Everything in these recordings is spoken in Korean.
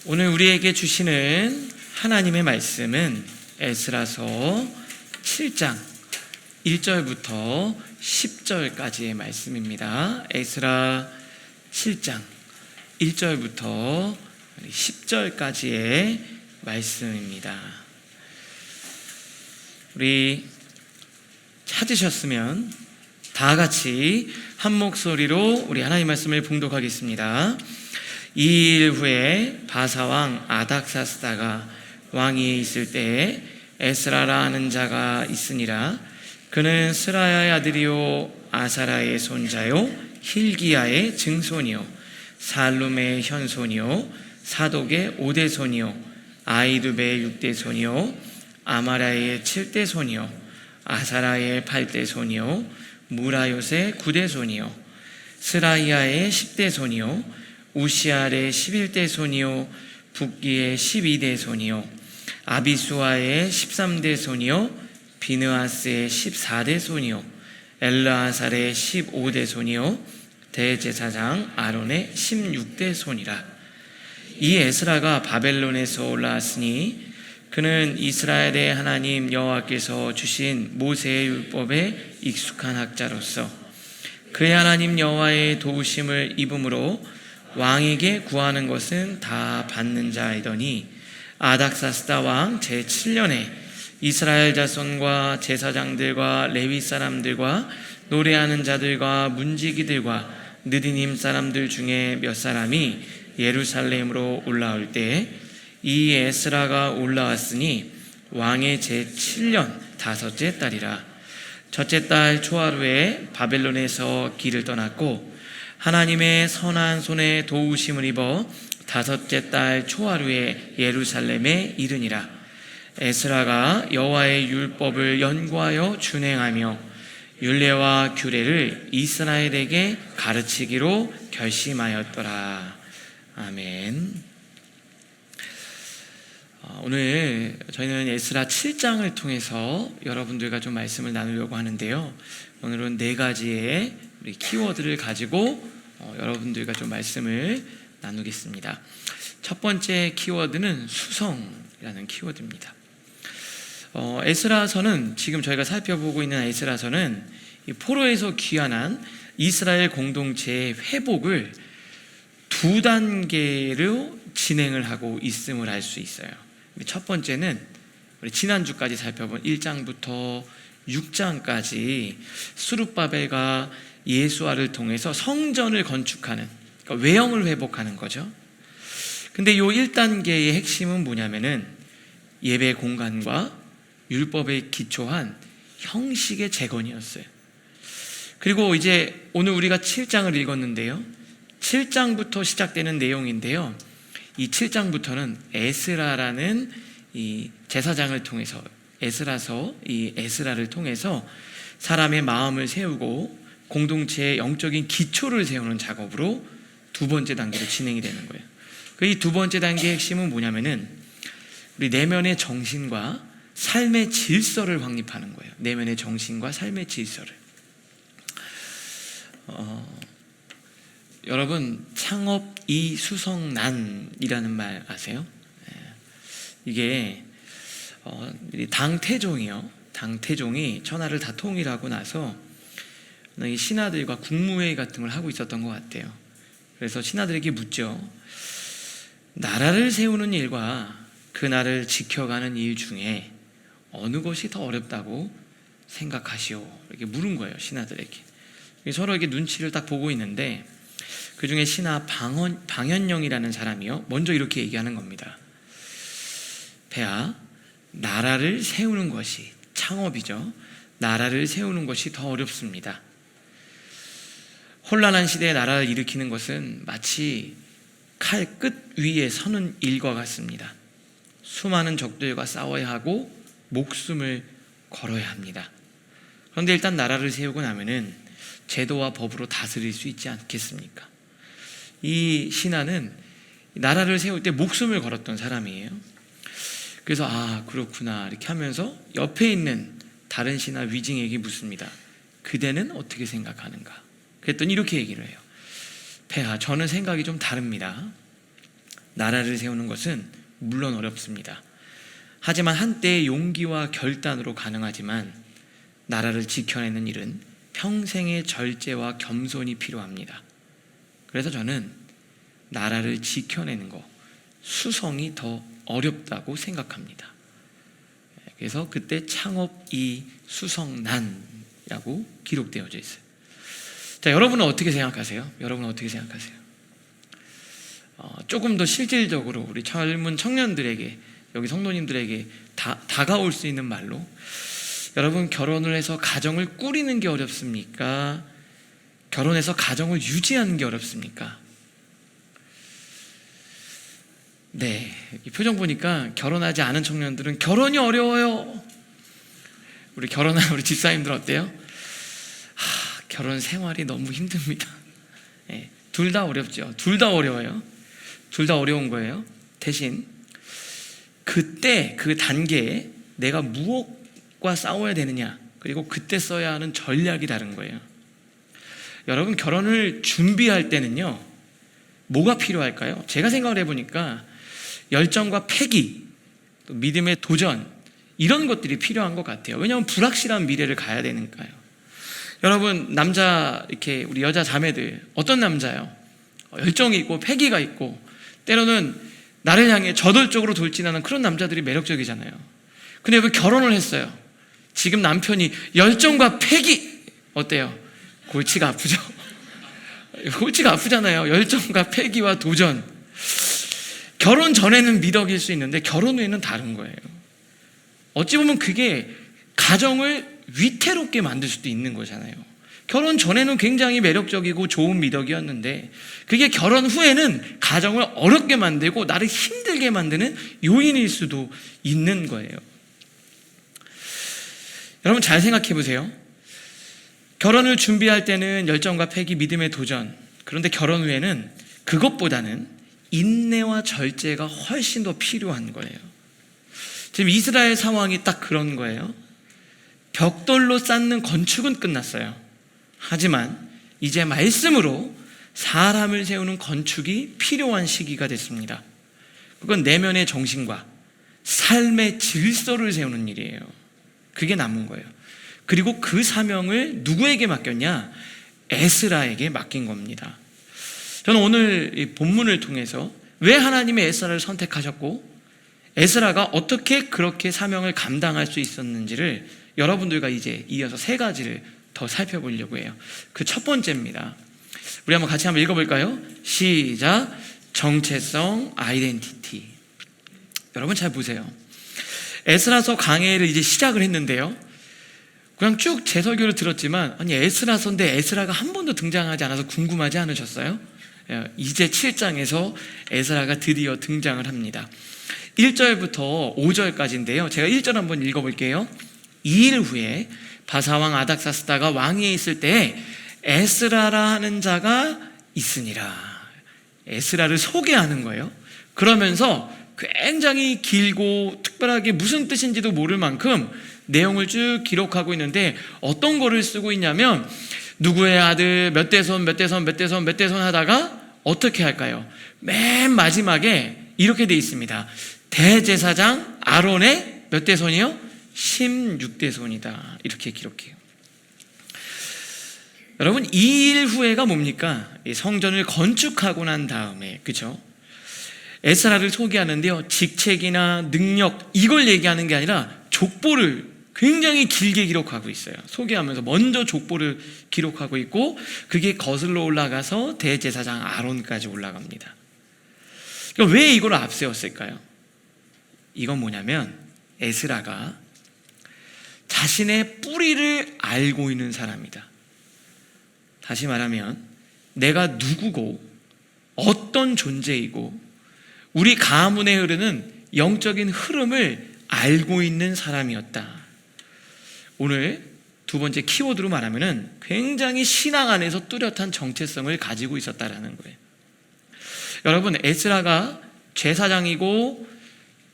오늘 우리에게 주시는 하나님의 말씀은 에스라서 7장 1절부터 10절까지의 말씀입니다. 에스라 7장 1절부터 10절까지의 말씀입니다. 우리 찾으셨으면 다 같이 한 목소리로 우리 하나님 말씀을 봉독하겠습니다. 2일 후에 바사왕 아닥사스다가 왕위에 있을 때에 에스라라 하는 자가 있으니라. 그는 스라야의 아들이요 아사라의 손자요 힐기야의 증손이요 살룸의 현손이요 사독의 5대 손이요 아이두베의 6대 손이요 아마라의 7대 손이요 아사라의 8대 손이요 무라요의 9대 손이요 스라이야의 10대 손이요 우시알의 11대 손이요 붓기의 12대 손이요 아비수아의 13대 손이요 비느아스의 14대 손이요 엘르아살의 15대 손이요 대제사장 아론의 16대 손이라. 이 에스라가 바벨론에서 올라왔으니 그는 이스라엘의 하나님 여호와께서 주신 모세의 율법에 익숙한 학자로서 그의 하나님 여호와의 도우심을 입음으로 왕에게 구하는 것은 다 받는 자이더니 아닥사스다 왕 제7년에 이스라엘 자손과 제사장들과 레위 사람들과 노래하는 자들과 문지기들과 느디님 사람들 중에 몇 사람이 예루살렘으로 올라올 때 이 에스라가 올라왔으니 왕의 제7년 다섯째 달이라. 첫째 달 초하루에 바벨론에서 길을 떠났고 하나님의 선한 손에 도우심을 입어 다섯째 달 초하루에 예루살렘에 이르니라. 에스라가 여호와의 율법을 연구하여 준행하며 율례와 규례를 이스라엘에게 가르치기로 결심하였더라. 아멘. 오늘 저희는 에스라 7장을 통해서 여러분들과 좀 말씀을 나누려고 하는데요. 오늘은 4가지의 우리 키워드를 가지고 여러분들과 좀 말씀을 나누겠습니다. 첫 번째 키워드는 수성이라는 키워드입니다. 에스라서는 지금 저희가 살펴보고 있는 에스라서는 포로에서 귀환한 이스라엘 공동체의 회복을 2단계로 진행을 하고 있음을 알 수 있어요. 첫 번째는 우리 지난주까지 살펴본 1장부터 6장까지 스룹바벨과 예수아를 통해서 성전을 건축하는, 그러니까 외형을 회복하는 거죠. 근데 이 1단계의 핵심은 뭐냐면은 예배 공간과 율법에 기초한 형식의 재건이었어요. 그리고 이제 오늘 우리가 7장을 읽었는데요. 7장부터 시작되는 내용인데요. 이 7장부터는 에스라라는 이 제사장을 통해서 에스라서 이 에스라를 통해서 사람의 마음을 세우고 공동체의 영적인 기초를 세우는 작업으로 2번째 단계로 진행이 되는 거예요. 이 2번째 단계의 핵심은 뭐냐면은 우리 내면의 정신과 삶의 질서를 확립하는 거예요. 내면의 정신과 삶의 질서를. 여러분 창업 이수성난이라는 말 아세요? 이게 당태종이요. 당태종이 천하를 다 통일하고 나서 이 신하들과 국무회의 같은 걸 하고 있었던 것 같아요. 그래서 신하들에게 묻죠. 나라를 세우는 일과 그 나라를 지켜가는 일 중에 어느 것이 더 어렵다고 생각하시오? 이렇게 물은 거예요, 신하들에게. 서로에게 눈치를 딱 보고 있는데 그 중에 신하 방현영이라는 사람이요, 먼저 이렇게 얘기하는 겁니다. 폐하, 나라를 세우는 것이, 창업이죠. 나라를 세우는 것이 더 어렵습니다. 혼란한 시대에 나라를 일으키는 것은 마치 칼 끝 위에 서는 일과 같습니다. 수많은 적들과 싸워야 하고 목숨을 걸어야 합니다. 그런데 일단 나라를 세우고 나면은 제도와 법으로 다스릴 수 있지 않겠습니까? 이 신하는 나라를 세울 때 목숨을 걸었던 사람이에요. 그래서 그렇구나 이렇게 하면서 옆에 있는 다른 신하 위징에게 묻습니다. 그대는 어떻게 생각하는가? 그랬더니 이렇게 얘기를 해요. 폐하, 저는 생각이 좀 다릅니다. 나라를 세우는 것은 물론 어렵습니다. 하지만 한때의 용기와 결단으로 가능하지만 나라를 지켜내는 일은 평생의 절제와 겸손이 필요합니다. 그래서 저는 나라를 지켜내는 것, 수성이 더 어렵다고 생각합니다. 그래서 그때 창업이 수성난이라고 기록되어져 있어요. 자, 여러분은 어떻게 생각하세요? 조금 더 실질적으로 우리 젊은 청년들에게, 여기 성도님들에게 다가올 수 있는 말로, 여러분, 결혼을 해서 가정을 꾸리는 게 어렵습니까? 결혼해서 가정을 유지하는 게 어렵습니까? 네, 이 표정 보니까 결혼하지 않은 청년들은 결혼이 어려워요. 우리 결혼한 우리 집사님들 어때요? 결혼 생활이 너무 힘듭니다. 네, 둘 다 어렵죠. 둘 다 어려워요. 둘 다 어려운 거예요. 대신 그때 그 단계에 내가 무엇과 싸워야 되느냐, 그리고 그때 써야 하는 전략이 다른 거예요. 여러분, 결혼을 준비할 때는요, 뭐가 필요할까요? 제가 생각을 해보니까 열정과 패기, 또 믿음의 도전, 이런 것들이 필요한 것 같아요. 왜냐하면 불확실한 미래를 가야 되니까요. 여러분, 남자, 이렇게 우리 여자 자매들, 어떤 남자요? 열정이 있고 패기가 있고 때로는 나를 향해 저돌적으로 돌진하는 그런 남자들이 매력적이잖아요. 근데 여러분, 결혼을 했어요. 지금 남편이 열정과 패기, 어때요? 골치가 아프죠? 골치가 아프잖아요. 열정과 패기와 도전. 결혼 전에는 미덕일 수 있는데 결혼 후에는 다른 거예요. 어찌 보면 그게 가정을 위태롭게 만들 수도 있는 거잖아요. 결혼 전에는 굉장히 매력적이고 좋은 미덕이었는데 그게 결혼 후에는 가정을 어렵게 만들고 나를 힘들게 만드는 요인일 수도 있는 거예요. 여러분, 잘 생각해 보세요. 결혼을 준비할 때는 열정과 패기, 믿음의 도전. 그런데 결혼 후에는 그것보다는 인내와 절제가 훨씬 더 필요한 거예요. 지금 이스라엘 상황이 딱 그런 거예요. 벽돌로 쌓는 건축은 끝났어요. 하지만 이제 말씀으로 사람을 세우는 건축이 필요한 시기가 됐습니다. 그건 내면의 정신과 삶의 질서를 세우는 일이에요. 그게 남은 거예요. 그리고 그 사명을 누구에게 맡겼냐? 에스라에게 맡긴 겁니다. 저는 오늘 이 본문을 통해서 왜 하나님이 에스라를 선택하셨고 에스라가 어떻게 그렇게 사명을 감당할 수 있었는지를 여러분들과 이제 이어서 세 가지를 더 살펴보려고 해요. 그 첫 번째입니다. 우리 한번 같이 한번 읽어볼까요? 시작. 정체성, 아이덴티티. 여러분 잘 보세요. 에스라서 강해를 이제 시작을 했는데요. 그냥 쭉 제 설교를 들었지만 아니 에스라서인데 에스라가 한 번도 등장하지 않아서 궁금하지 않으셨어요? 이제 7장에서 에스라가 드디어 등장을 합니다. 1절부터 5절까지인데요. 제가 1절 한번 읽어볼게요. 2일 후에 바사왕 아닥사스다가 왕위에 있을 때 에스라라 하는 자가 있으니라. 에스라를 소개하는 거예요. 그러면서 굉장히 길고 특별하게 무슨 뜻인지도 모를 만큼 내용을 쭉 기록하고 있는데 어떤 거를 쓰고 있냐면 누구의 아들 몇 대손 몇 대손 몇 대손 몇 대손 하다가 어떻게 할까요? 맨 마지막에 이렇게 돼 있습니다. 대제사장 아론의 몇 대손이요? 16대손이다. 이렇게 기록해요. 여러분, 2일 후에가 뭡니까? 성전을 건축하고 난 다음에, 그렇죠? 에스라를 소개하는데요, 직책이나 능력 이걸 얘기하는 게 아니라 족보를 굉장히 길게 기록하고 있어요. 소개하면서 먼저 족보를 기록하고 있고 그게 거슬러 올라가서 대제사장 아론까지 올라갑니다. 그러니까 왜 이걸 앞세웠을까요? 이건 뭐냐면 에스라가 자신의 뿌리를 알고 있는 사람이다. 다시 말하면 내가 누구고 어떤 존재이고 우리 가문에 흐르는 영적인 흐름을 알고 있는 사람이었다. 오늘 두 번째 키워드로 말하면은 굉장히 신앙 안에서 뚜렷한 정체성을 가지고 있었다라는 거예요. 여러분, 에스라가 제사장이고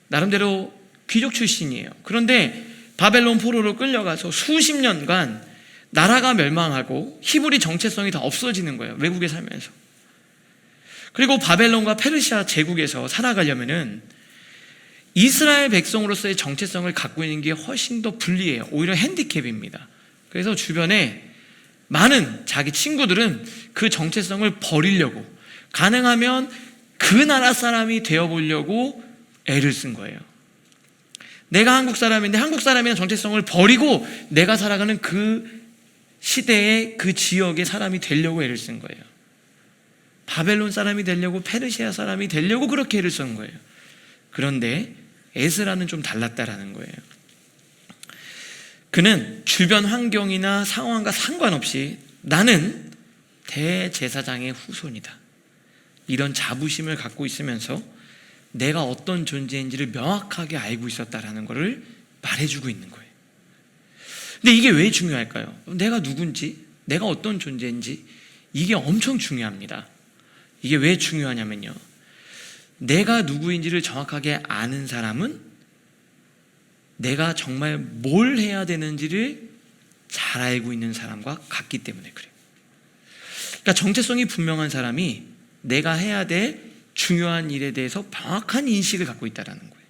나름대로 귀족 출신이에요. 그런데 바벨론 포로로 끌려가서 수십 년간 나라가 멸망하고 히브리 정체성이 다 없어지는 거예요. 외국에 살면서. 그리고 바벨론과 페르시아 제국에서 살아가려면은 이스라엘 백성으로서의 정체성을 갖고 있는 게 훨씬 더 불리해요. 오히려 핸디캡입니다. 그래서 주변에 많은 자기 친구들은 그 정체성을 버리려고, 가능하면 그 나라 사람이 되어보려고 애를 쓴 거예요. 내가 한국 사람인데 한국 사람이라는 정체성을 버리고 내가 살아가는 그 시대의 그 지역의 사람이 되려고 애를 쓴 거예요. 바벨론 사람이 되려고, 페르시아 사람이 되려고 그렇게 애를 쓴 거예요. 그런데 에스라는 좀 달랐다라는 거예요. 그는 주변 환경이나 상황과 상관없이 나는 대제사장의 후손이다, 이런 자부심을 갖고 있으면서 내가 어떤 존재인지를 명확하게 알고 있었다라는 것을 말해주고 있는 거예요. 근데 이게 왜 중요할까요? 내가 누군지, 내가 어떤 존재인지, 이게 엄청 중요합니다. 이게 왜 중요하냐면요, 내가 누구인지를 정확하게 아는 사람은 내가 정말 뭘 해야 되는지를 잘 알고 있는 사람과 같기 때문에 그래요. 그러니까 정체성이 분명한 사람이 내가 해야 될 중요한 일에 대해서 정확한 인식을 갖고 있다는 거예요.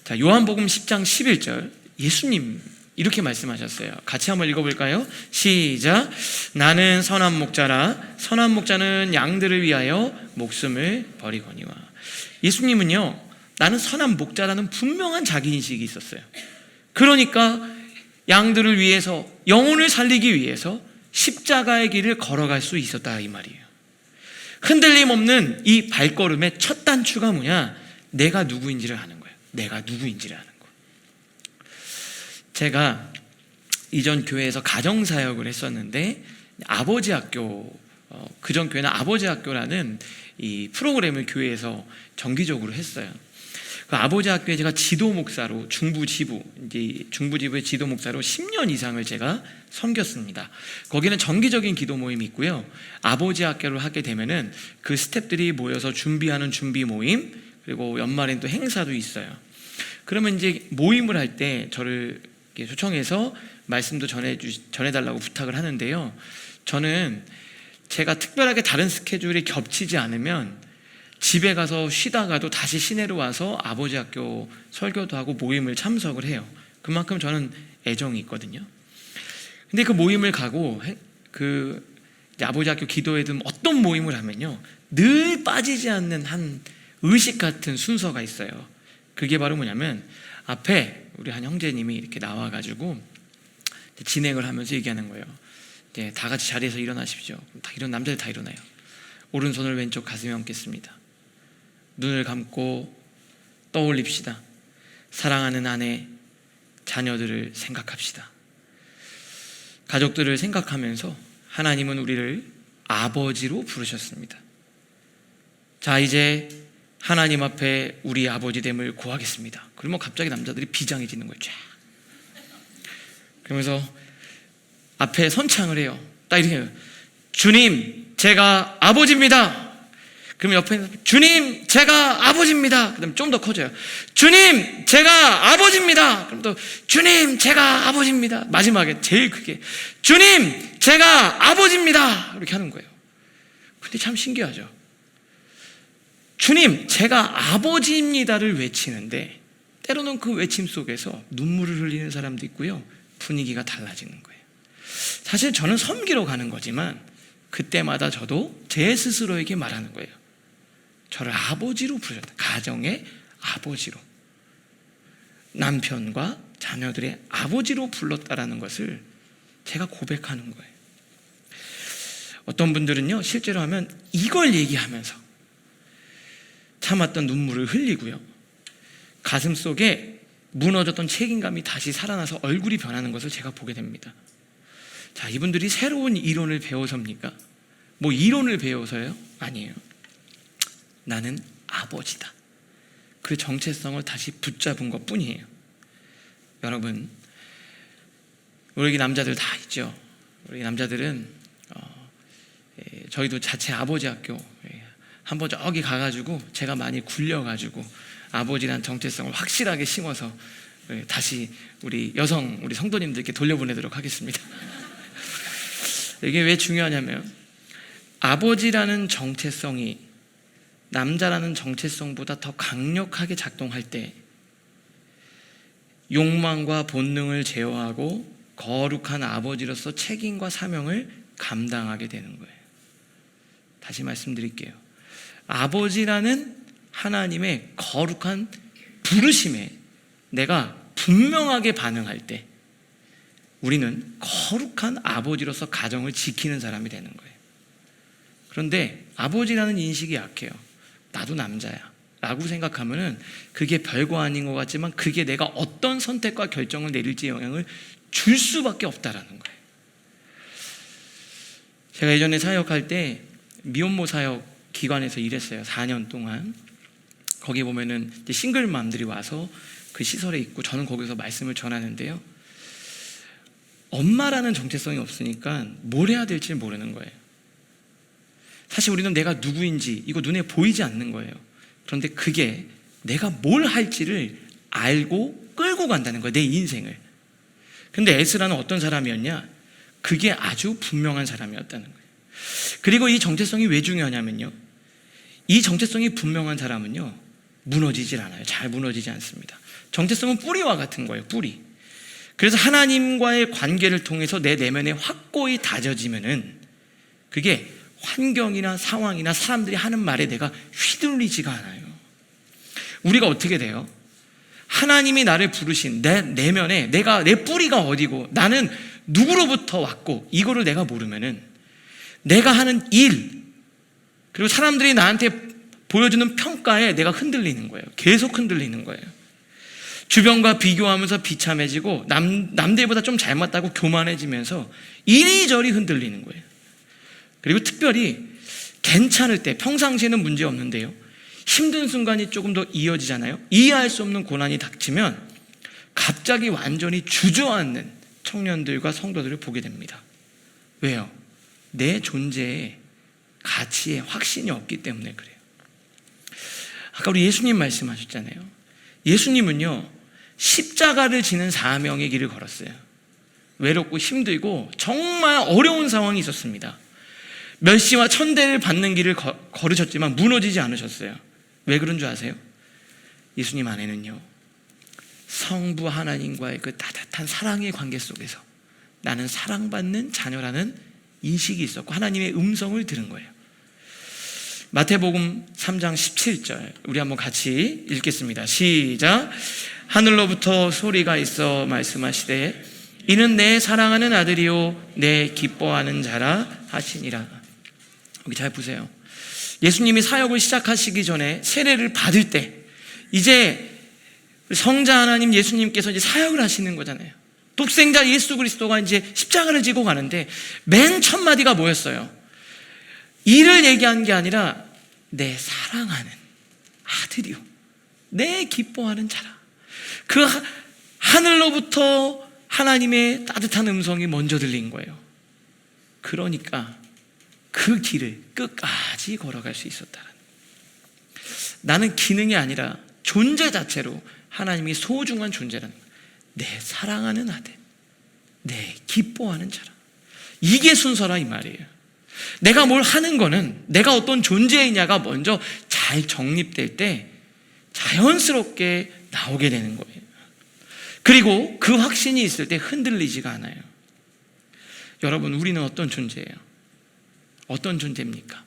자, 요한복음 10장 11절, 예수님 이렇게 말씀하셨어요. 같이 한번 읽어볼까요? 시작. 나는 선한 목자라. 선한 목자는 양들을 위하여 목숨을 버리거니와. 예수님은요, 나는 선한 목자라는 분명한 자기인식이 있었어요. 그러니까 양들을 위해서, 영혼을 살리기 위해서 십자가의 길을 걸어갈 수 있었다, 이 말이에요. 흔들림 없는 이 발걸음의 첫 단추가 뭐냐? 내가 누구인지를 아는 거예요. 내가 누구인지를 아는 거예요. 제가 이전 교회에서 가정사역을 했었는데, 아버지 학교, 그전 교회는 아버지 학교라는 이 프로그램을 교회에서 정기적으로 했어요. 그 아버지 학교에 제가 지도 목사로, 중부지부의 지도 목사로 10년 이상을 제가 섬겼습니다. 거기는 정기적인 기도 모임이 있고요, 아버지 학교를 하게 되면은 그 스태프들이 모여서 준비하는 준비 모임, 그리고 연말엔 또 행사도 있어요. 그러면 이제 모임을 할 때 저를 초청해서 말씀도 전해달라고 부탁을 하는데요, 저는 제가 특별하게 다른 스케줄이 겹치지 않으면 집에 가서 쉬다가도 다시 시내로 와서 아버지 학교 설교도 하고 모임을 참석을 해요. 그만큼 저는 애정이 있거든요. 근데 그 모임을 가고 그 아버지 학교 기도회든 어떤 모임을 하면요, 늘 빠지지 않는 한 의식 같은 순서가 있어요. 그게 바로 뭐냐면, 앞에 우리 한 형제님이 이렇게 나와가지고 진행을 하면서 얘기하는 거예요. 이제 다 같이 자리에서 일어나십시오. 남자들 다 일어나요. 오른손을 왼쪽 가슴에 얹겠습니다. 눈을 감고 떠올립시다. 사랑하는 아내, 자녀들을 생각합시다. 가족들을 생각하면서 하나님은 우리를 아버지로 부르셨습니다. 자, 이제 하나님 앞에 우리 아버지 됨을 구하겠습니다. 그러면 갑자기 남자들이 비장해지는 거예요. 쫙. 그러면서 앞에 선창을 해요. 딱 이렇게 해요. 주님, 제가 아버지입니다. 그럼 옆에 주님, 제가 아버지입니다. 그다음 좀 더 커져요. 주님, 제가 아버지입니다. 그럼 또 주님, 제가 아버지입니다. 마지막에 제일 크게 주님, 제가 아버지입니다. 이렇게 하는 거예요. 근데 참 신기하죠. 주님, 제가 아버지입니다를 외치는데 때로는 그 외침 속에서 눈물을 흘리는 사람도 있고요, 분위기가 달라지는 거예요. 사실 저는 섬기러 가는 거지만 그때마다 저도 제 스스로에게 말하는 거예요. 저를 아버지로 부르셨다. 가정의 아버지로, 남편과 자녀들의 아버지로 불렀다라는 것을 제가 고백하는 거예요. 어떤 분들은요, 실제로 하면 이걸 얘기하면서 참았던 눈물을 흘리고요, 가슴 속에 무너졌던 책임감이 다시 살아나서 얼굴이 변하는 것을 제가 보게 됩니다. 자, 이분들이 새로운 이론을 배워서입니까? 뭐 이론을 배워서요? 아니에요. 나는 아버지다. 그 정체성을 다시 붙잡은 것 뿐이에요. 여러분, 우리 여기 남자들 다 있죠. 우리 남자들은 저희도 자체 아버지 학교 한번 저기 가가지고 제가 많이 굴려가지고 아버지란 정체성을 확실하게 심어서 다시 우리 성도님들께 돌려보내도록 하겠습니다. 이게 왜 중요하냐면, 아버지라는 정체성이 남자라는 정체성보다 더 강력하게 작동할 때 욕망과 본능을 제어하고 거룩한 아버지로서 책임과 사명을 감당하게 되는 거예요. 다시 말씀드릴게요. 아버지라는 하나님의 거룩한 부르심에 내가 분명하게 반응할 때 우리는 거룩한 아버지로서 가정을 지키는 사람이 되는 거예요. 그런데 아버지라는 인식이 약해요. 나도 남자야 라고 생각하면은 그게 별거 아닌 것 같지만 그게 내가 어떤 선택과 결정을 내릴지 영향을 줄 수밖에 없다라는 거예요. 제가 예전에 사역할 때 미혼모 사역 기관에서 일했어요. 4년 동안. 거기 보면은 이제 싱글맘들이 와서 그 시설에 있고 저는 거기서 말씀을 전하는데요. 엄마라는 정체성이 없으니까 뭘 해야 될지 모르는 거예요. 사실 우리는 내가 누구인지 이거 눈에 보이지 않는 거예요. 그런데 그게 내가 뭘 할지를 알고 끌고 간다는 거예요. 내 인생을. 근데 에스라는 어떤 사람이었냐? 그게 아주 분명한 사람이었다는 거예요. 그리고 이 정체성이 왜 중요하냐면요, 이 정체성이 분명한 사람은요 무너지질 않아요. 잘 무너지지 않습니다. 정체성은 뿌리와 같은 거예요. 뿌리. 그래서 하나님과의 관계를 통해서 내 내면에 확고히 다져지면은 그게 환경이나 상황이나 사람들이 하는 말에 내가 휘둘리지가 않아요. 우리가 어떻게 돼요? 하나님이 나를 부르신 내 내면에 내 뿌리가 어디고 나는 누구로부터 왔고 이거를 내가 모르면은 내가 하는 일 그리고 사람들이 나한테 보여주는 평가에 내가 흔들리는 거예요. 계속 흔들리는 거예요. 주변과 비교하면서 비참해지고 남들보다 좀 잘 맞다고 교만해지면서 이리저리 흔들리는 거예요. 그리고 특별히 괜찮을 때 평상시에는 문제 없는데요, 힘든 순간이 조금 더 이어지잖아요. 이해할 수 없는 고난이 닥치면 갑자기 완전히 주저앉는 청년들과 성도들을 보게 됩니다. 왜요? 내 존재에 가치에 확신이 없기 때문에 그래요. 아까 우리 예수님 말씀하셨잖아요. 예수님은요 십자가를 지는 사명의 길을 걸었어요. 외롭고 힘들고 정말 어려운 상황이 있었습니다. 멸시와 천대를 받는 길을 걸으셨지만 무너지지 않으셨어요. 왜 그런 줄 아세요? 예수님 안에는요 성부 하나님과의 그 따뜻한 사랑의 관계 속에서 나는 사랑받는 자녀라는 인식이 있었고 하나님의 음성을 들은 거예요. 마태복음 3장 17절 우리 한번 같이 읽겠습니다. 시작. 하늘로부터 소리가 있어 말씀하시되 이는 내 사랑하는 아들이요 내 기뻐하는 자라 하시니라. 여기 잘 보세요. 예수님이 사역을 시작하시기 전에 세례를 받을 때 이제 성자 하나님 예수님께서 이제 사역을 하시는 거잖아요. 독생자 예수 그리스도가 이제 십자가를 지고 가는데 맨 첫 마디가 뭐였어요? 이를 얘기한 게 아니라 내 사랑하는 아들이요 내 기뻐하는 자라. 그 하늘로부터 하나님의 따뜻한 음성이 먼저 들린 거예요. 그러니까 그 길을 끝까지 걸어갈 수 있었다는. 나는 기능이 아니라 존재 자체로 하나님이 소중한 존재라는 거예요. 내 사랑하는 아들, 내 기뻐하는 자라. 이게 순서라 이 말이에요. 내가 뭘 하는 거는 내가 어떤 존재이냐가 먼저 잘 정립될 때 자연스럽게 나오게 되는 거예요. 그리고 그 확신이 있을 때 흔들리지가 않아요. 여러분, 우리는 어떤 존재예요? 어떤 존재입니까?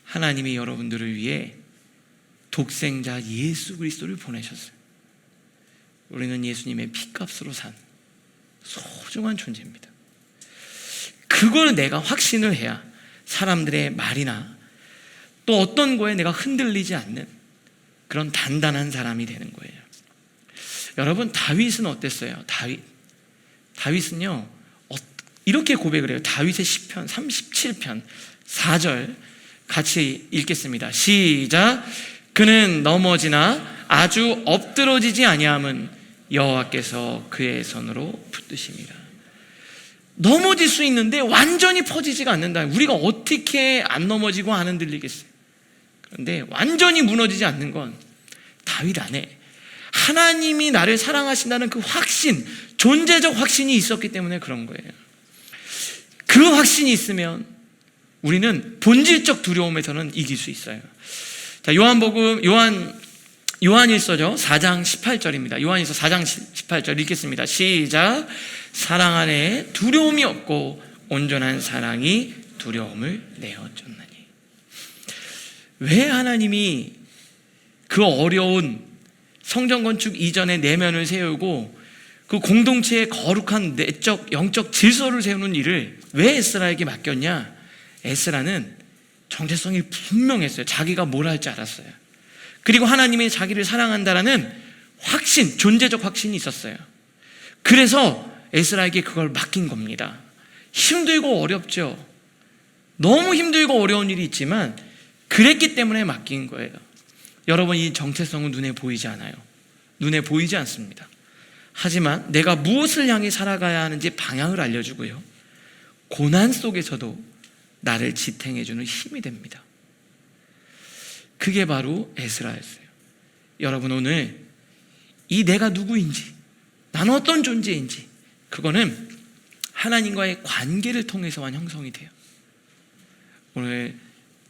하나님이 여러분들을 위해 독생자 예수 그리스도를 보내셨어요. 우리는 예수님의 피값으로 산 소중한 존재입니다. 그걸 내가 확신을 해야 사람들의 말이나 또 어떤 거에 내가 흔들리지 않는 그런 단단한 사람이 되는 거예요. 여러분, 다윗은 어땠어요? 다윗은요 이렇게 고백을 해요. 다윗의 시편 37편 4절 같이 읽겠습니다. 시작. 그는 넘어지나 아주 엎드러지지 아니함은 여호와께서 그의 손으로 붙드십니다. 넘어질 수 있는데 완전히 퍼지지가 않는다. 우리가 어떻게 안 넘어지고 안 흔들리겠어요? 그런데 완전히 무너지지 않는 건 다윗 안에 하나님이 나를 사랑하신다는 그 확신, 존재적 확신이 있었기 때문에 그런 거예요. 그 확신이 있으면 우리는 본질적 두려움에서는 이길 수 있어요. 자, 요한일서죠. 4장 18절입니다. 요한일서 4장 18절 읽겠습니다. 시작. 사랑 안에 두려움이 없고 온전한 사랑이 두려움을 내어쫓나니. 왜 하나님이 그 어려운 성전 건축 이전의 내면을 세우고 그 공동체의 거룩한 내적 영적 질서를 세우는 일을 왜 에스라에게 맡겼냐? 에스라는 정체성이 분명했어요. 자기가 뭘 할지 알았어요. 그리고 하나님이 자기를 사랑한다라는 확신, 존재적 확신이 있었어요. 그래서 에스라에게 그걸 맡긴 겁니다. 힘들고 어렵죠. 너무 힘들고 어려운 일이 있지만 그랬기 때문에 맡긴 거예요. 여러분, 이 정체성은 눈에 보이지 않아요. 눈에 보이지 않습니다. 하지만 내가 무엇을 향해 살아가야 하는지 방향을 알려주고요, 고난 속에서도 나를 지탱해주는 힘이 됩니다. 그게 바로 에스라였어요. 여러분, 오늘 이 내가 누구인지, 나는 어떤 존재인지, 그거는 하나님과의 관계를 통해서만 형성이 돼요. 오늘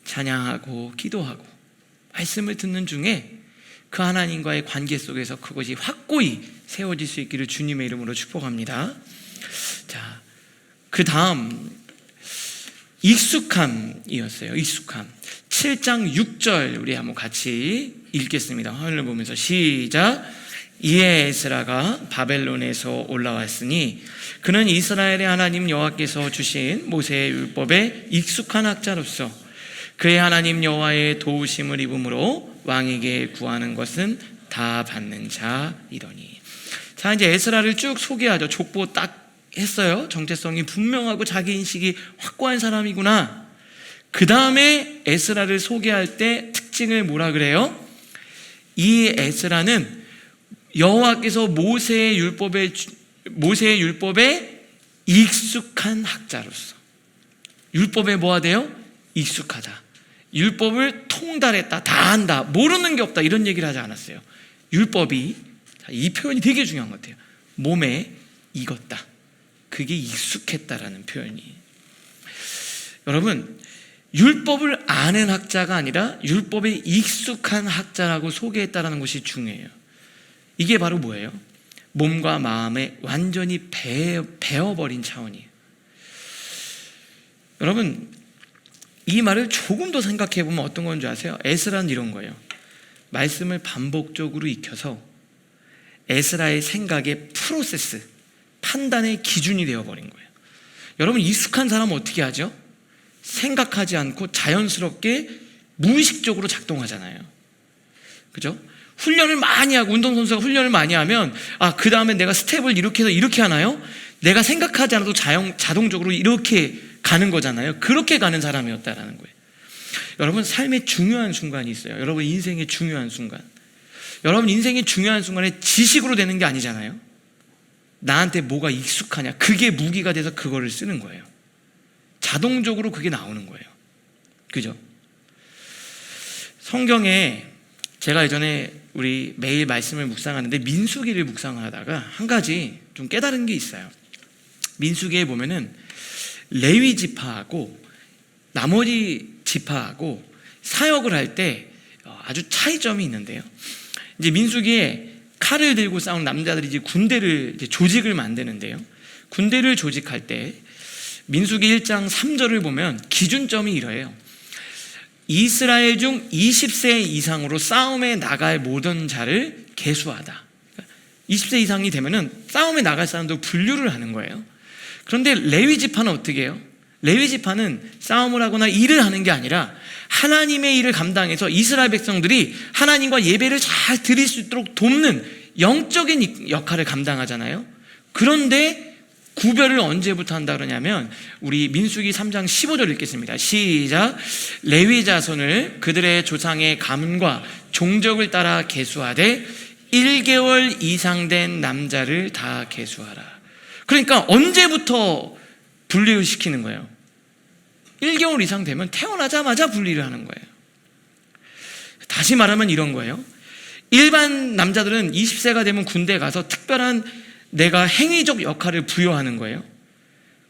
찬양하고 기도하고 말씀을 듣는 중에 그 하나님과의 관계 속에서 그것이 확고히 세워질 수 있기를 주님의 이름으로 축복합니다. 자, 그 다음 익숙함이었어요. 익숙함. 7장 6절 우리 한번 같이 읽겠습니다. 화면을 보면서 시작. 이에 에스라가 바벨론에서 올라왔으니 그는 이스라엘의 하나님 여호와께서 주신 모세의 율법에 익숙한 학자로서 그의 하나님 여호와의 도우심을 입음으로 왕에게 구하는 것은 다 받는 자이더니. 자, 이제 에스라를 쭉 소개하죠. 족보 딱 했어요. 정체성이 분명하고 자기 인식이 확고한 사람이구나. 그 다음에 에스라를 소개할 때 특징을 뭐라 그래요? 이 에스라는 여호와께서 모세의 율법에 익숙한 학자로서. 율법에 뭐가 돼요? 익숙하다. 율법을 통달했다. 다 안다. 모르는 게 없다. 이런 얘기를 하지 않았어요. 율법이, 이 표현이 되게 중요한 것 같아요. 몸에 익었다. 그게 익숙했다라는 표현이. 여러분, 율법을 아는 학자가 아니라 율법에 익숙한 학자라고 소개했다라는 것이 중요해요. 이게 바로 뭐예요? 몸과 마음에 완전히 배어버린 차원이에요. 여러분, 이 말을 조금 더 생각해 보면 어떤 건지 아세요? 에스라는 이런 거예요. 말씀을 반복적으로 익혀서 에스라의 생각의 프로세스, 판단의 기준이 되어버린 거예요. 여러분, 익숙한 사람은 어떻게 하죠? 생각하지 않고 자연스럽게 무의식적으로 작동하잖아요. 그죠? 훈련을 많이 하고, 운동선수가 훈련을 많이 하면, 그 다음에 내가 스텝을 이렇게 해서 이렇게 하나요? 내가 생각하지 않아도 자동적으로 이렇게 가는 거잖아요. 그렇게 가는 사람이었다라는 거예요. 여러분, 삶의 중요한 순간이 있어요. 여러분 인생의 중요한 순간. 여러분 인생의 중요한 순간에 지식으로 되는 게 아니잖아요. 나한테 뭐가 익숙하냐, 그게 무기가 돼서 그거를 쓰는 거예요. 자동적으로 그게 나오는 거예요. 그죠? 성경에 제가 예전에 우리 매일 말씀을 묵상하는데 민수기를 묵상하다가 한 가지 좀 깨달은 게 있어요. 민수기에 보면은 레위 지파하고 나머지 지파하고 사역을 할 때 아주 차이점이 있는데요. 이제 민수기에 칼을 들고 싸우는 남자들이 이제 군대를 조직을 만드는데요. 군대를 조직할 때 민수기 1장 3절을 보면 기준점이 이래요. 이스라엘 중 20세 이상으로 싸움에 나갈 모든 자를 계수하다. 20세 이상이 되면은 싸움에 나갈 사람도 분류를 하는 거예요. 그런데 레위 지파는 어떻게 해요? 레위 지파는 싸움을 하거나 일을 하는 게 아니라 하나님의 일을 감당해서 이스라엘 백성들이 하나님과 예배를 잘 드릴 수 있도록 돕는 영적인 역할을 감당하잖아요. 그런데 구별을 언제부터 한다 그러냐면 우리 민수기 3장 15절 읽겠습니다. 시작. 레위 자손을 그들의 조상의 가문과 종족을 따라 계수하되 1개월 이상 된 남자를 다 계수하라. 그러니까 언제부터 분리를 시키는 거예요? 1개월 이상 되면 태어나자마자 분리를 하는 거예요. 다시 말하면 이런 거예요. 일반 남자들은 20세가 되면 군대에 가서 특별한 내가 행위적 역할을 부여하는 거예요.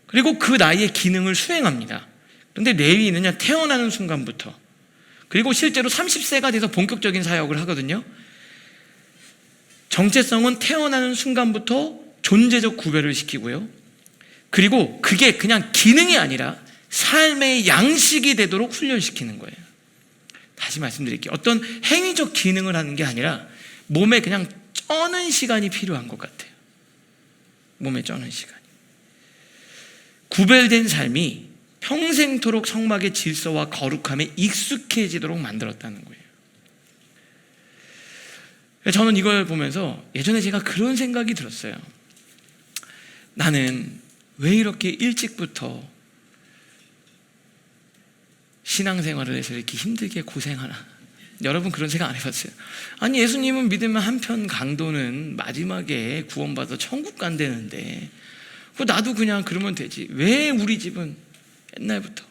그리고 그 나이에 기능을 수행합니다. 그런데 레위인은요, 태어나는 순간부터, 그리고 실제로 30세가 돼서 본격적인 사역을 하거든요. 정체성은 태어나는 순간부터 존재적 구별을 시키고요. 그리고 그게 그냥 기능이 아니라 삶의 양식이 되도록 훈련시키는 거예요. 다시 말씀드릴게요. 어떤 행위적 기능을 하는 게 아니라 몸에 그냥 쩌는 시간이 필요한 것 같아요. 몸에 쩌는 시간이. 구별된 삶이 평생토록 성막의 질서와 거룩함에 익숙해지도록 만들었다는 거예요. 저는 이걸 보면서 예전에 제가 그런 생각이 들었어요. 나는 왜 이렇게 일찍부터 신앙생활을 해서 이렇게 힘들게 고생하나? 여러분 그런 생각 안 해봤어요? 아니, 예수님은 믿으면 한편 강도는 마지막에 구원받아 천국 간다는데 나도 그냥 그러면 되지. 왜 우리 집은 옛날부터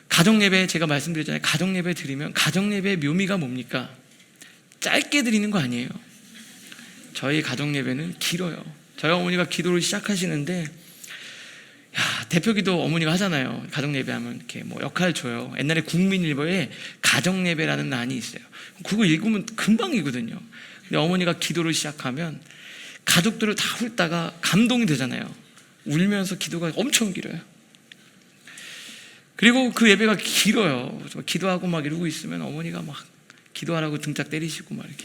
가정예배, 제가 말씀드렸잖아요. 가정예배 드리면 가정예배의 묘미가 뭡니까? 짧게 드리는 거 아니에요. 저희 가정예배는 길어요. 저희 어머니가 기도를 시작하시는데, 대표기도 어머니가 하잖아요. 가정예배하면 이렇게 뭐 역할 줘요. 옛날에 국민일보에 가정예배라는 난이 있어요. 그거 읽으면 금방이거든요. 근데 어머니가 기도를 시작하면 가족들을 다 훑다가 감동이 되잖아요. 울면서 기도가 엄청 길어요. 그리고 그 예배가 길어요. 기도하고 막 이러고 있으면 어머니가 막 기도하라고 등짝 때리시고 막 이렇게.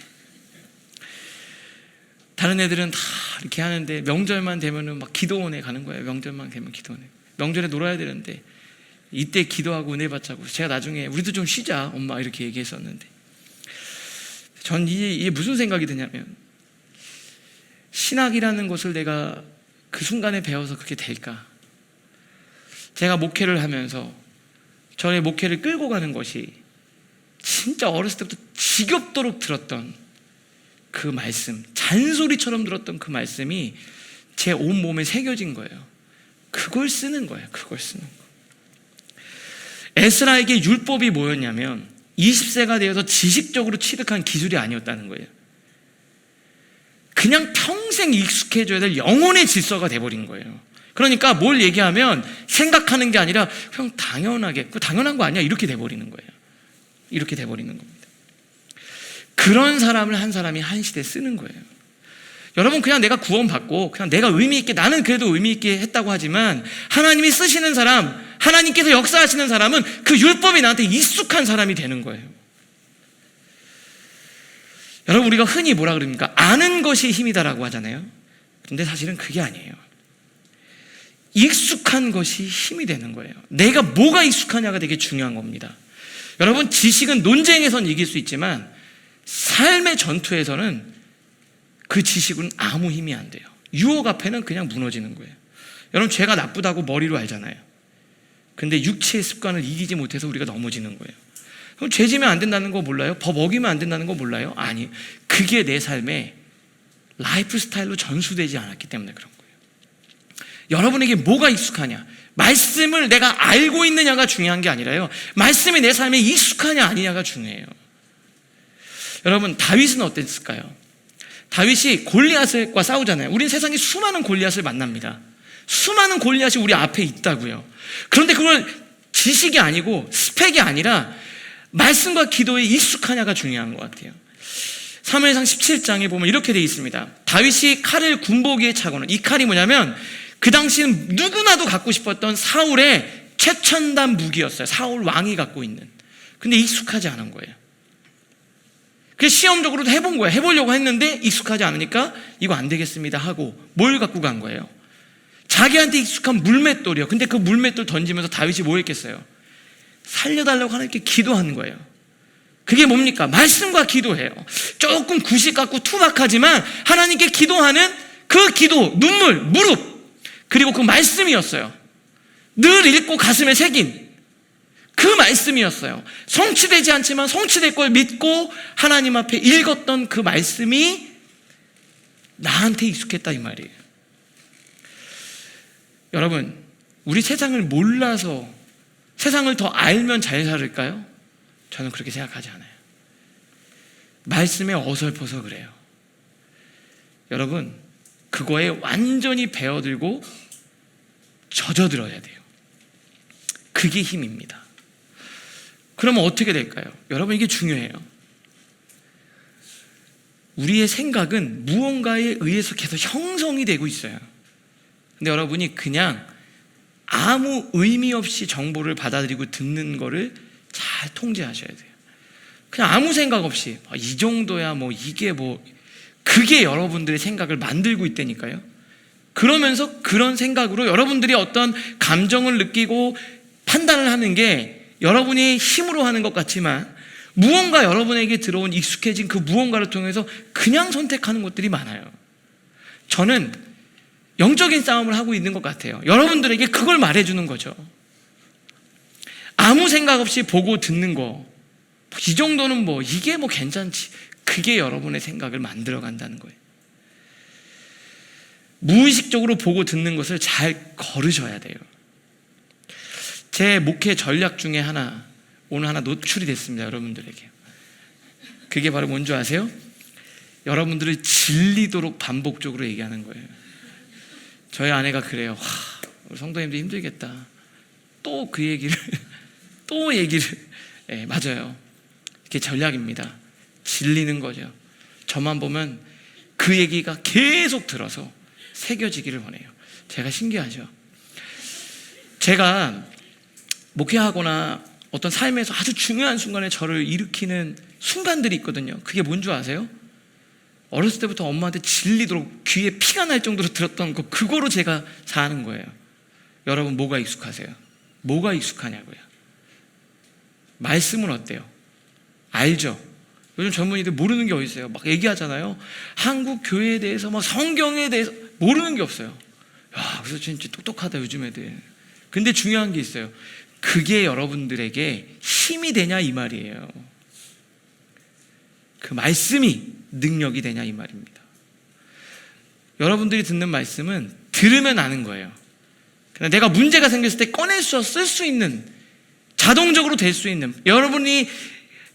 다른 애들은 다 이렇게 하는데 명절만 되면은 막 기도원에 가는 거예요. 명절만 되면 기도원에. 명절에 놀아야 되는데 이때 기도하고 은혜 받자고. 제가 나중에 우리도 좀 쉬자 엄마 이렇게 얘기했었는데, 전 이게 무슨 생각이 드냐면, 신학이라는 것을 내가 그 순간에 배워서 그게 될까? 제가 목회를 하면서 저의 목회를 끌고 가는 것이 진짜 어렸을 때부터 지겹도록 들었던 그 말씀, 잔소리처럼 들었던 그 말씀이 제 온몸에 새겨진 거예요. 그걸 쓰는 거예요. 그걸 쓰는 거. 에스라에게 율법이 뭐였냐면 20세가 되어서 지식적으로 취득한 기술이 아니었다는 거예요. 그냥 평생 익숙해져야 될 영혼의 질서가 돼버린 거예요. 그러니까 뭘 얘기하면 생각하는 게 아니라 그냥 당연하게, 그거 당연한 거 아니야? 이렇게 돼버리는 거예요. 이렇게 돼버리는 겁니다. 그런 사람을 한 사람이 한 시대에 쓰는 거예요. 여러분, 그냥 내가 구원받고 그냥 내가 의미 있게, 나는 그래도 의미 있게 했다고 하지만 하나님이 쓰시는 사람, 하나님께서 역사하시는 사람은 그 율법이 나한테 익숙한 사람이 되는 거예요. 여러분, 우리가 흔히 뭐라 그럽니까? 아는 것이 힘이다라고 하잖아요. 근데 사실은 그게 아니에요. 익숙한 것이 힘이 되는 거예요. 내가 뭐가 익숙하냐가 되게 중요한 겁니다. 여러분, 지식은 논쟁에선 이길 수 있지만 삶의 전투에서는 그 지식은 아무 힘이 안 돼요. 유혹 앞에는 그냥 무너지는 거예요. 여러분, 죄가 나쁘다고 머리로 알잖아요. 근데 육체의 습관을 이기지 못해서 우리가 넘어지는 거예요. 그럼 죄 지면 안 된다는 거 몰라요? 법 어기면 안 된다는 거 몰라요? 아니, 그게 내 삶의 라이프 스타일로 전수되지 않았기 때문에 그런 거예요. 여러분에게 뭐가 익숙하냐? 말씀을 내가 알고 있느냐가 중요한 게 아니라요, 말씀이 내 삶에 익숙하냐 아니냐가 중요해요. 여러분, 다윗은 어땠을까요? 다윗이 골리앗과 싸우잖아요. 우린 세상에 수많은 골리앗을 만납니다. 수많은 골리앗이 우리 앞에 있다고요. 그런데 그걸 지식이 아니고 스펙이 아니라 말씀과 기도에 익숙하냐가 중요한 것 같아요. 사무엘상 17장에 보면 이렇게 되어 있습니다. 다윗이 칼을 군복위에 차고는, 이 칼이 뭐냐면 그 당시는 누구나도 갖고 싶었던 사울의 최첨단 무기였어요. 사울 왕이 갖고 있는. 근데 익숙하지 않은 거예요. 그래서 시험적으로도 해본 거예요. 해보려고 했는데 익숙하지 않으니까 이거 안 되겠습니다 하고 뭘 갖고 간 거예요? 자기한테 익숙한 물맷돌이요. 근데 그 물맷돌 던지면서 다윗이 뭐 했겠어요? 살려달라고 하나님께 기도하는 거예요. 그게 뭡니까? 말씀과 기도예요. 조금 구식 같고 투박하지만 하나님께 기도하는 그 기도, 눈물, 무릎, 그리고 그 말씀이었어요. 늘 읽고 가슴에 새긴 그 말씀이었어요. 성취되지 않지만 성취될 걸 믿고 하나님 앞에 읽었던 그 말씀이 나한테 익숙했다 이 말이에요. 여러분, 우리 세상을 몰라서 세상을 더 알면 잘 살을까요? 저는 그렇게 생각하지 않아요. 말씀에 어설퍼서 그래요. 여러분, 그거에 완전히 배어들고 젖어들어야 돼요. 그게 힘입니다. 그러면 어떻게 될까요? 여러분, 이게 중요해요. 우리의 생각은 무언가에 의해서 계속 형성이 되고 있어요. 근데 여러분이 그냥 아무 의미 없이 정보를 받아들이고 듣는 거를 잘 통제하셔야 돼요. 그냥 아무 생각 없이 이 정도야 이게 그게 여러분들의 생각을 만들고 있다니까요. 그러면서 그런 생각으로 여러분들이 어떤 감정을 느끼고 판단을 하는 게 여러분이 힘으로 하는 것 같지만 무언가 여러분에게 들어온 익숙해진 그 무언가를 통해서 그냥 선택하는 것들이 많아요. 저는 영적인 싸움을 하고 있는 것 같아요. 여러분들에게 그걸 말해주는 거죠. 아무 생각 없이 보고 듣는 거, 이 정도는 이게 괜찮지. 그게 여러분의 생각을 만들어 간다는 거예요. 무의식적으로 보고 듣는 것을 잘 거르셔야 돼요. 제 목회 전략 중에 오늘 하나 노출이 됐습니다. 여러분들에게. 그게 바로 뭔지 아세요? 여러분들을 질리도록 반복적으로 얘기하는 거예요. 저희 아내가 그래요. 우리 성도님들 힘들겠다. 또 그 얘기를 또 얘기를. 네, 맞아요. 이게 전략입니다. 질리는 거죠. 저만 보면 그 얘기가 계속 들어서 새겨지기를 원해요. 제가 신기하죠. 제가 목회하거나 어떤 삶에서 아주 중요한 순간에 저를 일으키는 순간들이 있거든요. 그게 뭔지 아세요? 어렸을 때부터 엄마한테 질리도록 귀에 피가 날 정도로 들었던 거, 그거로 제가 사는 거예요. 여러분, 뭐가 익숙하세요? 뭐가 익숙하냐고요? 말씀은 어때요? 알죠? 요즘 젊은이들 모르는 게 어디 있어요? 막 얘기하잖아요. 한국 교회에 대해서 성경에 대해서 모르는 게 없어요. 야, 그래서 진짜 똑똑하다 요즘 애들. 근데 중요한 게 있어요. 그게 여러분들에게 힘이 되냐 이 말이에요. 그 말씀이 능력이 되냐 이 말입니다. 여러분들이 듣는 말씀은 들으면 아는 거예요. 그냥 내가 문제가 생겼을 때 꺼내서 쓸 수 있는, 자동적으로 될 수 있는, 여러분이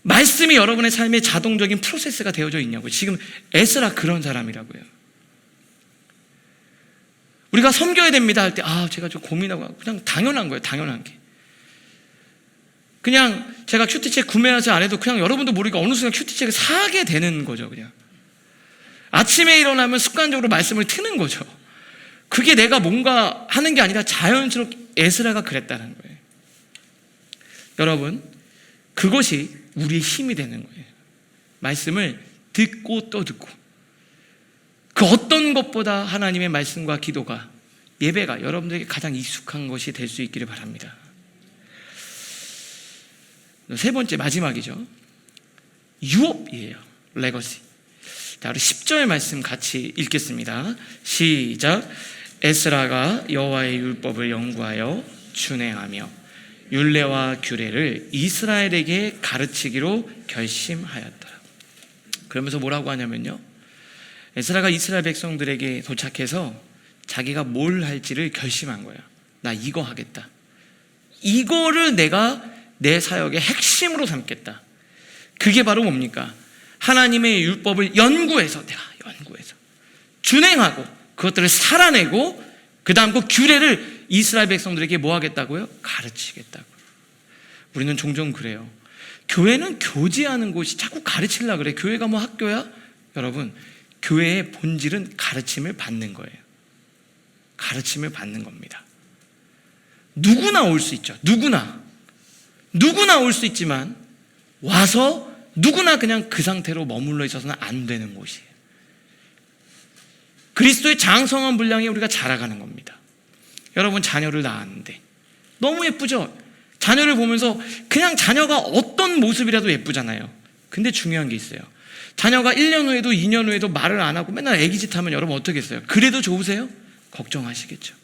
말씀이 여러분의 삶에 자동적인 프로세스가 되어져 있냐고요. 지금 에스라 그런 사람이라고요. 우리가 섬겨야 됩니다 할 때 제가 좀 고민하고, 그냥 당연한 거예요. 당연한 게. 그냥 제가 큐티책 구매하지 안 해도 그냥 여러분도 모르니까 어느 순간 큐티책을 사게 되는 거죠. 그냥 아침에 일어나면 습관적으로 말씀을 트는 거죠. 그게 내가 뭔가 하는 게 아니라 자연스럽게 에스라가 그랬다는 거예요. 여러분, 그것이 우리의 힘이 되는 거예요. 말씀을 듣고 또 듣고, 그 어떤 것보다 하나님의 말씀과 기도가, 예배가 여러분들에게 가장 익숙한 것이 될 수 있기를 바랍니다. 세 번째, 마지막이죠. 유업이에요. 레거시. 자, 우리 10절 말씀 같이 읽겠습니다. 시작. 에스라가 여호와의 율법을 연구하여 준행하며 율례와 규례를 이스라엘에게 가르치기로 결심하였다. 그러면서 뭐라고 하냐면요, 에스라가 이스라엘 백성들에게 도착해서 자기가 뭘 할지를 결심한 거예요. 나 이거 하겠다. 이거를 내가 내 사역의 핵심으로 삼겠다. 그게 바로 뭡니까? 하나님의 율법을 연구해서, 내가 연구해서 준행하고 그것들을 살아내고, 그 다음 그 규례를 이스라엘 백성들에게 뭐 하겠다고요? 가르치겠다고. 우리는 종종 그래요. 교회는 교제하는 곳이 자꾸 가르치려고 그래. 교회가 뭐 학교야? 여러분, 교회의 본질은 가르침을 받는 거예요. 가르침을 받는 겁니다. 누구나 올 수 있죠. 누구나 올 수 있지만 와서 누구나 그냥 그 상태로 머물러 있어서는 안 되는 곳이에요. 그리스도의 장성한 분량에 우리가 자라가는 겁니다. 여러분, 자녀를 낳았는데 너무 예쁘죠? 자녀를 보면서 그냥 자녀가 어떤 모습이라도 예쁘잖아요. 근데 중요한 게 있어요. 자녀가 1년 후에도 2년 후에도 말을 안 하고 맨날 애기짓 하면 여러분 어떻게 했어요? 그래도 좋으세요? 걱정하시겠죠.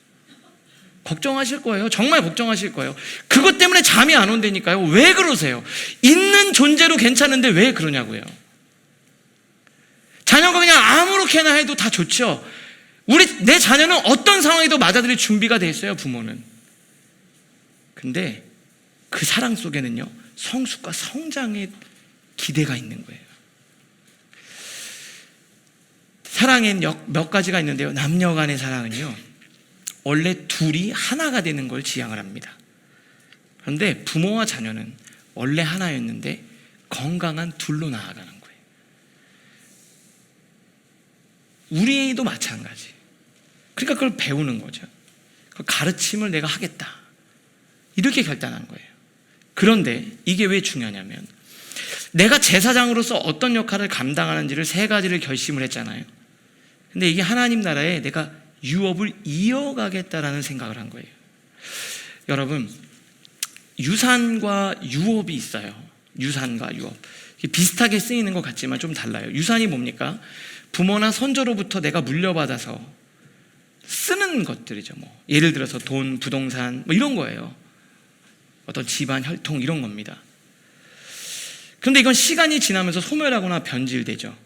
걱정하실 거예요. 정말 걱정하실 거예요. 그것 때문에 잠이 안 온다니까요. 왜 그러세요? 있는 존재로 괜찮은데 왜 그러냐고요. 자녀가 그냥 아무렇게나 해도 다 좋죠. 내 자녀는 어떤 상황에도 맞아들일 준비가 돼 있어요, 부모는. 근데 그 사랑 속에는요, 성숙과 성장의 기대가 있는 거예요. 사랑엔 몇 가지가 있는데요. 남녀 간의 사랑은요, 원래 둘이 하나가 되는 걸 지향을 합니다. 그런데 부모와 자녀는 원래 하나였는데 건강한 둘로 나아가는 거예요. 우리도 마찬가지. 그러니까 그걸 배우는 거죠. 그 가르침을 내가 하겠다, 이렇게 결단한 거예요. 그런데 이게 왜 중요하냐면, 내가 제사장으로서 어떤 역할을 감당하는지를 세 가지를 결심을 했잖아요. 근데 이게 하나님 나라에 내가 유업을 이어가겠다라는 생각을 한 거예요. 여러분, 유산과 유업이 있어요. 유산과 유업. 비슷하게 쓰이는 것 같지만 좀 달라요. 유산이 뭡니까? 부모나 선조로부터 내가 물려받아서 쓰는 것들이죠. 예를 들어서 돈, 부동산, 이런 거예요. 어떤 집안 혈통, 이런 겁니다. 그런데 이건 시간이 지나면서 소멸하거나 변질되죠.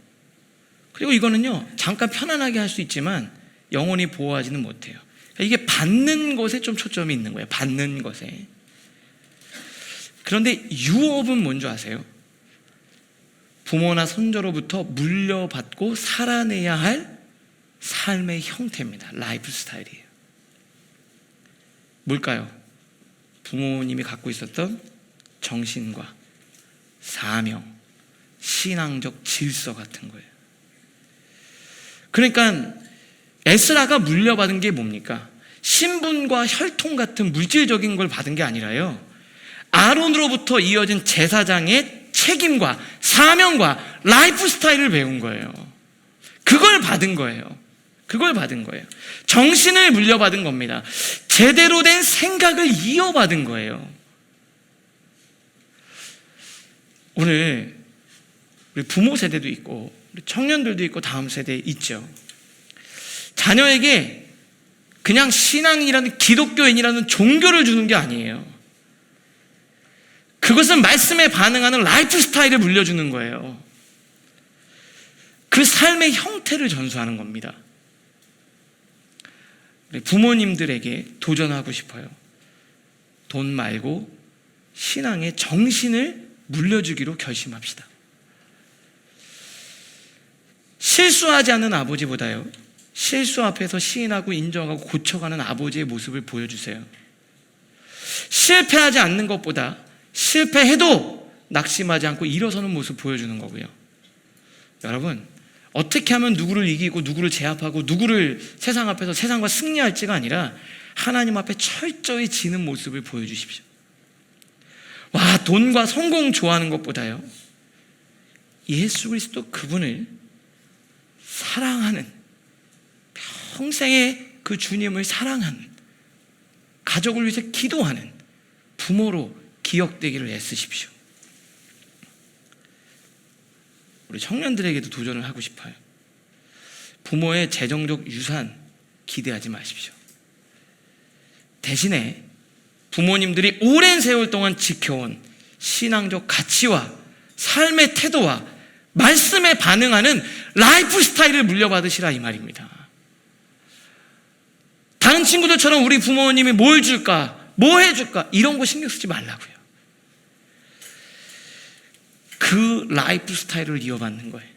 그리고 이거는요, 잠깐 편안하게 할 수 있지만 영원히 보호하지는 못해요. 그러니까 이게 받는 것에 좀 초점이 있는 거예요. 받는 것에. 그런데 유업은 뭔지 아세요? 부모나 선조로부터 물려받고 살아내야 할 삶의 형태입니다. 라이프 스타일이에요. 뭘까요? 부모님이 갖고 있었던 정신과 사명, 신앙적 질서 같은 거예요. 그러니까 에스라가 물려받은 게 뭡니까? 신분과 혈통 같은 물질적인 걸 받은 게 아니라요, 아론으로부터 이어진 제사장의 책임과 사명과 라이프 스타일을 배운 거예요. 그걸 받은 거예요. 그걸 받은 거예요. 정신을 물려받은 겁니다. 제대로 된 생각을 이어받은 거예요. 오늘 우리 부모 세대도 있고 우리 청년들도 있고 다음 세대 있죠. 자녀에게 그냥 신앙이라는, 기독교인이라는 종교를 주는 게 아니에요. 그것은 말씀에 반응하는 라이프 스타일을 물려주는 거예요. 그 삶의 형태를 전수하는 겁니다. 우리 부모님들에게 도전하고 싶어요. 돈 말고 신앙의 정신을 물려주기로 결심합시다. 실수하지 않는 아버지보다요, 실수 앞에서 시인하고 인정하고 고쳐가는 아버지의 모습을 보여주세요. 실패하지 않는 것보다 실패해도 낙심하지 않고 일어서는 모습 보여주는 거고요. 여러분, 어떻게 하면 누구를 이기고 누구를 제압하고 누구를 세상 앞에서 세상과 승리할지가 아니라 하나님 앞에 철저히 지는 모습을 보여주십시오. 와, 돈과 성공 좋아하는 것보다요, 예수 그리스도 그분을 사랑하는, 평생에 그 주님을 사랑하는, 가족을 위해서 기도하는 부모로 기억되기를 애쓰십시오. 우리 청년들에게도 도전을 하고 싶어요. 부모의 재정적 유산 기대하지 마십시오. 대신에 부모님들이 오랜 세월 동안 지켜온 신앙적 가치와 삶의 태도와 말씀에 반응하는 라이프 스타일을 물려받으시라, 이 말입니다. 다른 친구들처럼 우리 부모님이 뭘 줄까, 뭐 해줄까, 이런 거 신경 쓰지 말라고요. 그 라이프 스타일을 이어받는 거예요.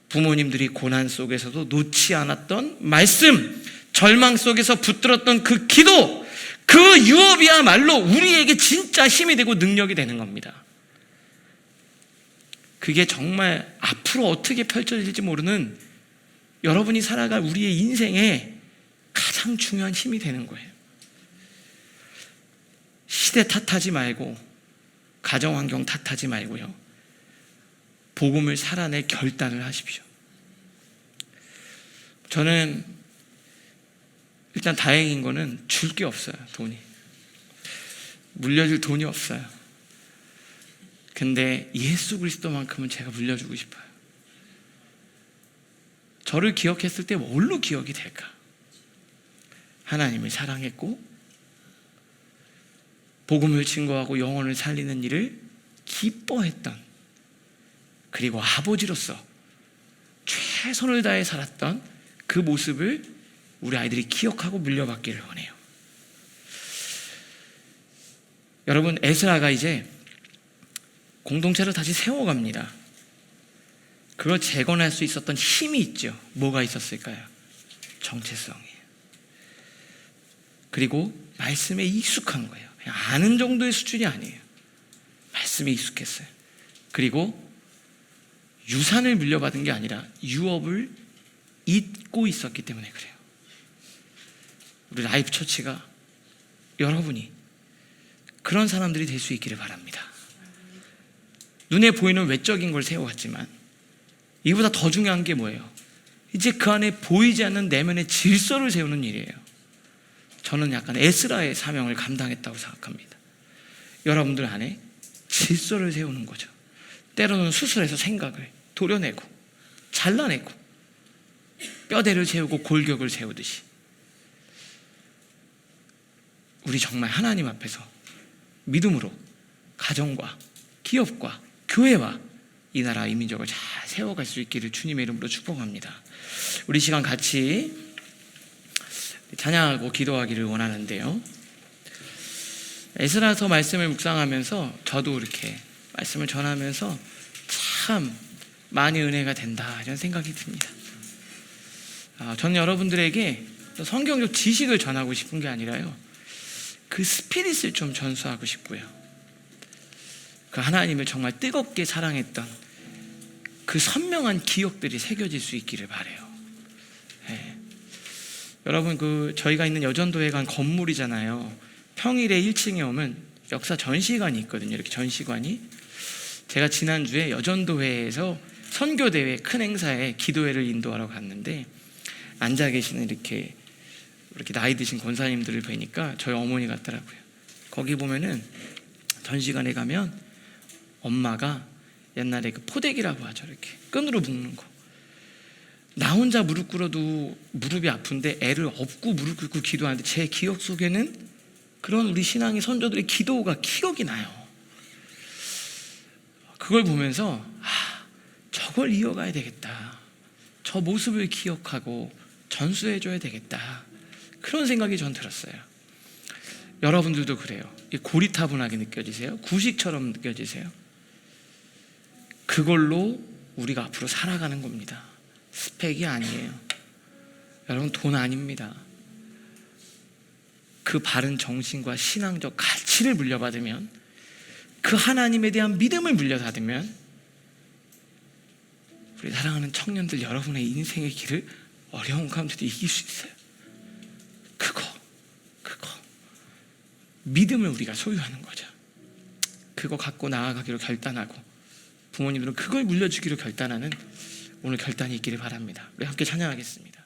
부모님들이 고난 속에서도 놓지 않았던 말씀, 절망 속에서 붙들었던 그 기도, 그 유업이야말로 우리에게 진짜 힘이 되고 능력이 되는 겁니다. 그게 정말 앞으로 어떻게 펼쳐질지 모르는 여러분이 살아갈 우리의 인생에 가장 중요한 힘이 되는 거예요. 시대 탓하지 말고, 가정환경 탓하지 말고요, 복음을 살아낼 결단을 하십시오. 저는 일단 다행인 거는 줄 게 없어요. 돈이, 물려줄 돈이 없어요. 근데 예수 그리스도만큼은 제가 물려주고 싶어요. 저를 기억했을 때 뭘로 기억이 될까? 하나님을 사랑했고 복음을 증거하고 영혼을 살리는 일을 기뻐했던, 그리고 아버지로서 최선을 다해 살았던 그 모습을 우리 아이들이 기억하고 물려받기를 원해요. 여러분, 에스라가 이제 공동체를 다시 세워갑니다. 그걸 재건할 수 있었던 힘이 있죠. 뭐가 있었을까요? 정체성이에요. 그리고 말씀에 익숙한 거예요. 그냥 아는 정도의 수준이 아니에요. 말씀에 익숙했어요. 그리고 유산을 물려받은 게 아니라 유업을 잊고 있었기 때문에 그래요. 우리 라이프 처치가 여러분이 그런 사람들이 될 수 있기를 바랍니다. 눈에 보이는 외적인 걸 세워왔지만 이보다 더 중요한 게 뭐예요? 이제 그 안에 보이지 않는 내면의 질서를 세우는 일이에요. 저는 약간 에스라의 사명을 감당했다고 생각합니다. 여러분들 안에 질서를 세우는 거죠. 때로는 수술해서 생각을 도려내고 잘라내고 뼈대를 세우고 골격을 세우듯이 우리 정말 하나님 앞에서 믿음으로 가정과 기업과 교회와 이 나라 이 민족을 잘 세워갈 수 있기를 주님의 이름으로 축복합니다. 우리 시간 같이 찬양하고 기도하기를 원하는데요. 에스라서 말씀을 묵상하면서 저도 이렇게 말씀을 전하면서 참 많이 은혜가 된다 이런 생각이 듭니다. 저는 여러분들에게 성경적 지식을 전하고 싶은 게 아니라요, 그 스피릿을 좀 전수하고 싶고요, 그 하나님을 정말 뜨겁게 사랑했던 그 선명한 기억들이 새겨질 수 있기를 바라요. 네. 여러분, 저희가 있는 여전도회관 건물이잖아요. 평일에 1층에 오면 역사 전시관이 있거든요. 이렇게 전시관이. 제가 지난주에 여전도회에서 선교대회 큰 행사에 기도회를 인도하러 갔는데 앉아 계시는 이렇게 나이 드신 권사님들을 뵈니까 저희 어머니 같더라고요. 거기 보면은 전시관에 가면 엄마가 옛날에 그 포대기라고 하죠. 이렇게 끈으로 묶는 거. 나 혼자 무릎 꿇어도 무릎이 아픈데 애를 업고 무릎 꿇고 기도하는데 제 기억 속에는 그런 우리 신앙의 선조들의 기도가 기억이 나요. 그걸 보면서 저걸 이어가야 되겠다. 저 모습을 기억하고 전수해줘야 되겠다. 그런 생각이 전 들었어요. 여러분들도 그래요. 고리타분하게 느껴지세요? 구식처럼 느껴지세요? 그걸로 우리가 앞으로 살아가는 겁니다. 스펙이 아니에요. 여러분, 돈 아닙니다. 그 바른 정신과 신앙적 가치를 물려받으면, 그 하나님에 대한 믿음을 물려받으면 우리 사랑하는 청년들 여러분의 인생의 길을 어려운 가운데도 이길 수 있어요. 그거 믿음을 우리가 소유하는 거죠. 그거 갖고 나아가기로 결단하고 부모님들은 그걸 물려주기로 결단하는 오늘 결단이 있기를 바랍니다. 우리 함께 찬양하겠습니다.